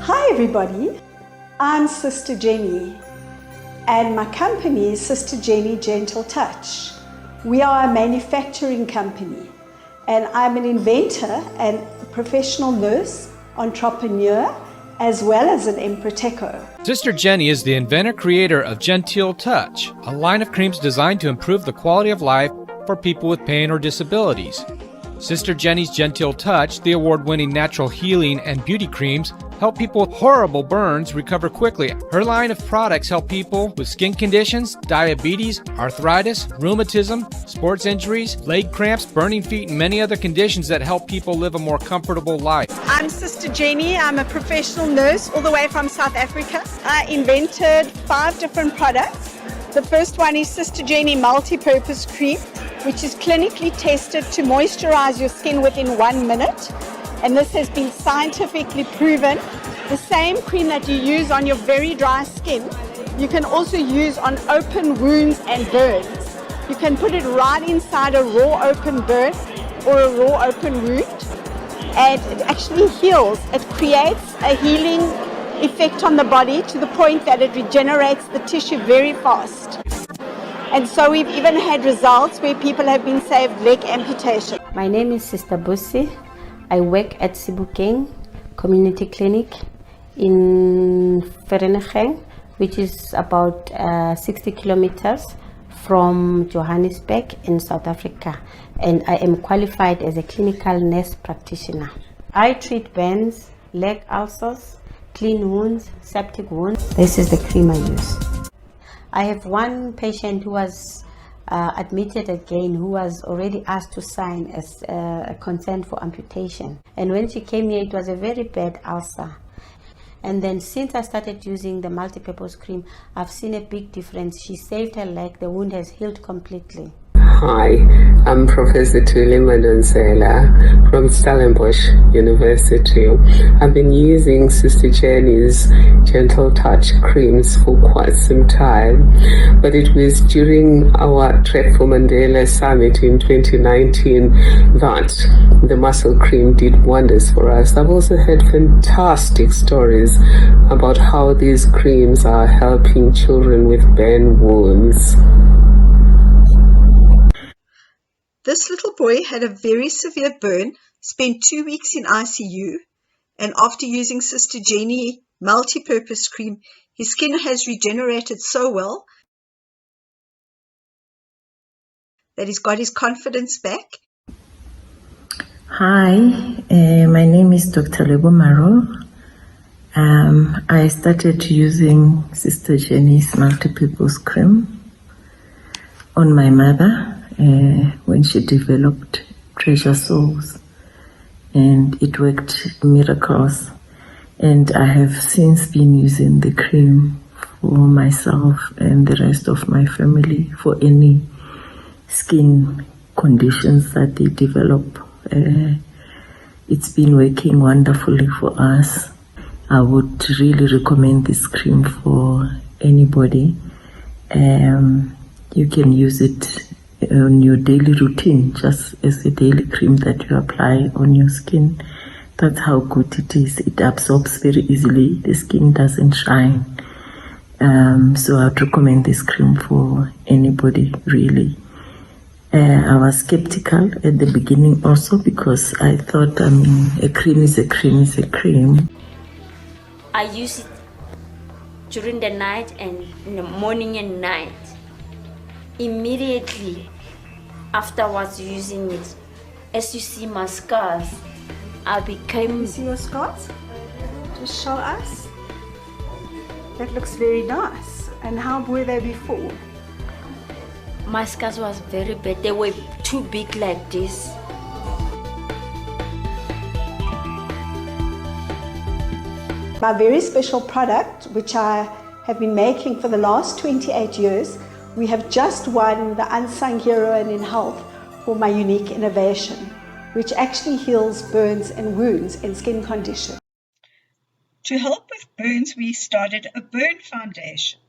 Hi everybody, I'm Sister Jenny and my company is Sister Jenny Gentle Touch. We are a manufacturing company and I'm an inventor and professional nurse, entrepreneur, as well as an empreteco. Sister Jenny is the inventor-creator of JEN-TIL Touch, a line of creams designed to improve the quality of life for people with pain or disabilities. Sister Jenny's JEN-TIL Touch, the award-winning natural healing and beauty creams, help people with horrible burns recover quickly. Her line of products help people with skin conditions, diabetes, arthritis, rheumatism, sports injuries, leg cramps, burning feet, and many other conditions that help people live a more comfortable life. I'm Sister Jenny. I'm a professional nurse all the way from South Africa. I invented 5 different products. The first one is Sister Jenny MultiPurpose Cream, which is clinically tested to moisturize your skin within 1 minute. And this has been scientifically proven. The same cream that you use on your very dry skin, you can also use on open wounds and burns. You can put it right inside a raw open burn or a raw open wound, and it actually heals. It creates a healing effect on the body to the point that it regenerates the tissue very fast. And so we've even had results where people have been saved leg amputation. My name is Sister Busi. I work at Sebokeng Community Clinic in Vereeniging, which is about 60 kilometers from Johannesburg in South Africa. And I am qualified as a clinical nurse practitioner. I treat burns, leg ulcers, clean wounds, septic wounds. This is the cream I use. I have one patient who was admitted again, who was already asked to sign as a consent for amputation. And when she came here, it was a very bad ulcer. And then since I started using the multipurpose cream, I've seen a big difference. She saved her leg, the wound has healed completely. Hi, I'm Professor Gonzalez from Stellenbosch University. I've been using Sister Jenny's Gentle Touch creams for quite some time, but it was during our Trek for Mandela Summit in 2019 that the muscle cream did wonders for us. I've also heard fantastic stories about how these creams are helping children with burn wounds. This little boy had a very severe burn, spent 2 weeks in ICU, and after using Sister Jenny multi-purpose cream, his skin has regenerated so well that he's got his confidence back. Hi, my name is Dr. Libo. I started using Sister Jenny's multipurpose cream on my mother when she developed pressure sores, and it worked miracles. And I have since been using the cream for myself and the rest of my family for any skin conditions that they develop. It's been working wonderfully for us. I would really recommend this cream for anybody. You can use it on your daily routine, just as a daily cream that you apply on your skin. That's how good it is. It absorbs very easily. The skin doesn't shine. So I'd recommend this cream for anybody, really. I was skeptical at the beginning also, because I thought, a cream is a cream is a cream. I use it during the night and in the morning and night. Immediately afterwards using it, as you see my scars, I became... You see your scars? Just show us. That looks very nice. And how were they before? My scars was very bad. They were too big like this. My very special product, which I have been making for the last 28 years, we have just won the Unsung Hero in Health for my unique innovation, which actually heals burns and wounds and skin conditions. To help with burns, we started a burn foundation.